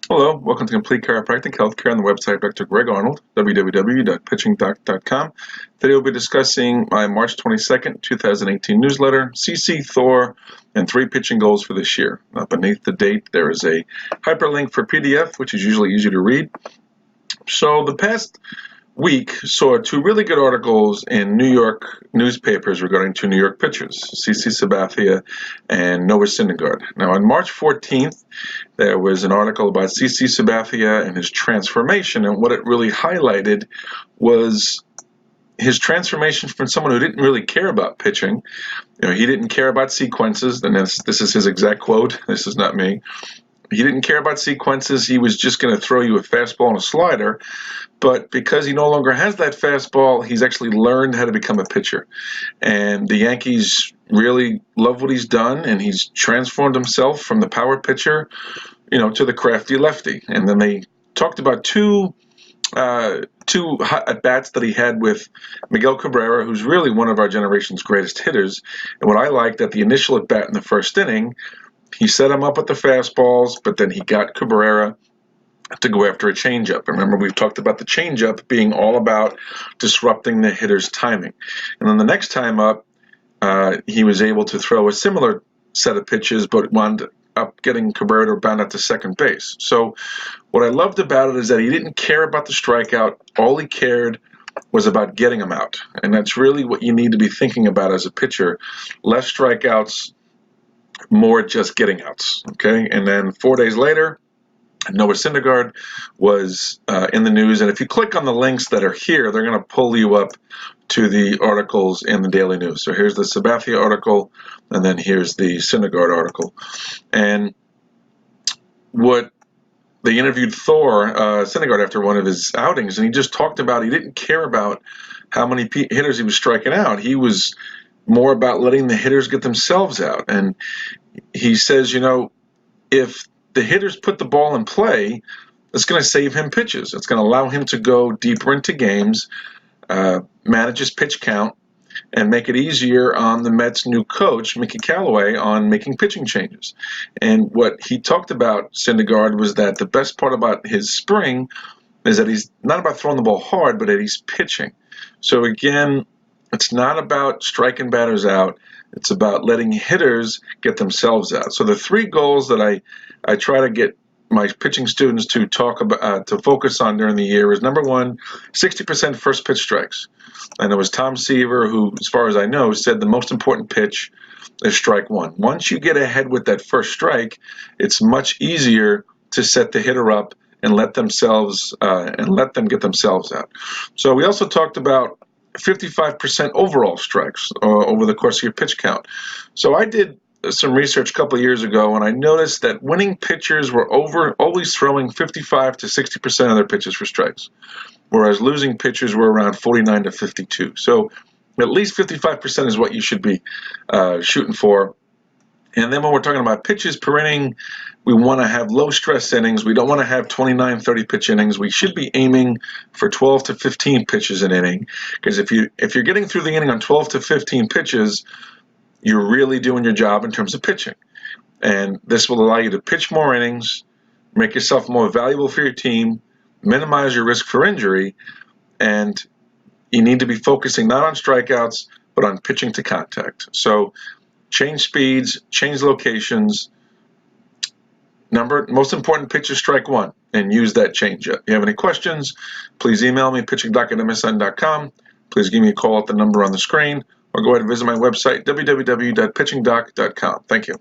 Hello, welcome to Complete Chiropractic Healthcare on the website Dr. Greg Arnold, www.pitchingdoc.com. Today we'll be discussing my March 22nd, 2018 newsletter, CC, Thor, and 3 pitching goals for this year. Beneath the date, there is a hyperlink for PDF, which is usually easy to read. So the past week saw 2 really good articles in New York newspapers regarding 2 New York pitchers, CC Sabathia and Noah Syndergaard. Now, on March 14th, there was an article about CC Sabathia and his transformation, and what it really highlighted was his transformation from someone who didn't really care about pitching. He didn't care about sequences, and this is his exact quote. This is not me. He didn't care about sequences. He was just going to throw you a fastball and a slider. But because he no longer has that fastball, he's actually learned how to become a pitcher. And the Yankees really love what he's done, and he's transformed himself from the power pitcher, to the crafty lefty. And then they talked about two at-bats that he had with Miguel Cabrera, who's really one of our generation's greatest hitters. And what I liked at the initial at-bat in the first inning, he set him up with the fastballs, but then he got Cabrera to go after a changeup. Remember, we've talked about the changeup being all about disrupting the hitter's timing. And then the next time up, he was able to throw a similar set of pitches, but wound up getting Cabrera to bound out to second base. So what I loved about it is that he didn't care about the strikeout. All he cared was about getting him out. And that's really what you need to be thinking about as a pitcher. Less strikeouts, more just getting outs. Okay? And then 4 days later, Noah Syndergaard was in the news, and if you click on the links that are here, they're going to pull you up to the articles in the Daily News. So here's the Sabathia article, and then here's the Syndergaard article. And what they interviewed Thor, Syndergaard, after one of his outings, and he just talked about he didn't care about how many hitters he was striking out. He was more about letting the hitters get themselves out. And he says, if the hitters put the ball in play, it's going to save him pitches. It's going to allow him to go deeper into games, manage his pitch count, and make it easier on the Mets' new coach, Mickey Callaway, on making pitching changes. And what he talked about, Syndergaard, was that the best part about his spring is that he's not about throwing the ball hard, but that he's pitching. So again, it's not about striking batters out. It's about letting hitters get themselves out. So the 3 goals that I try to get my pitching students to talk about, to focus on during the year is, number 1, 60% first pitch strikes. And it was Tom Seaver who, as far as I know, said the most important pitch is strike 1. Once you get ahead with that first strike, it's much easier to set the hitter up and let them get themselves out. So we also talked about 55% overall strikes over the course of your pitch count. So I did some research a couple of years ago, and I noticed that winning pitchers were always throwing 55 to 60% of their pitches for strikes, whereas losing pitchers were around 49 to 52. So at least 55% is what you should be shooting for. And then when we're talking about pitches per inning, we want to have low-stress innings. We don't want to have 29, 30-pitch innings. We should be aiming for 12 to 15 pitches an inning, because if you're getting through the inning on 12 to 15 pitches, you're really doing your job in terms of pitching. And this will allow you to pitch more innings, make yourself more valuable for your team, minimize your risk for injury, and you need to be focusing not on strikeouts, but on pitching to contact. So change speeds, change locations. Most important pitch is strike 1, and use that changeup. If you have any questions, please email me, pitchingdoc@msn.com. Please give me a call at the number on the screen, or go ahead and visit my website, www.pitchingdoc.com. Thank you.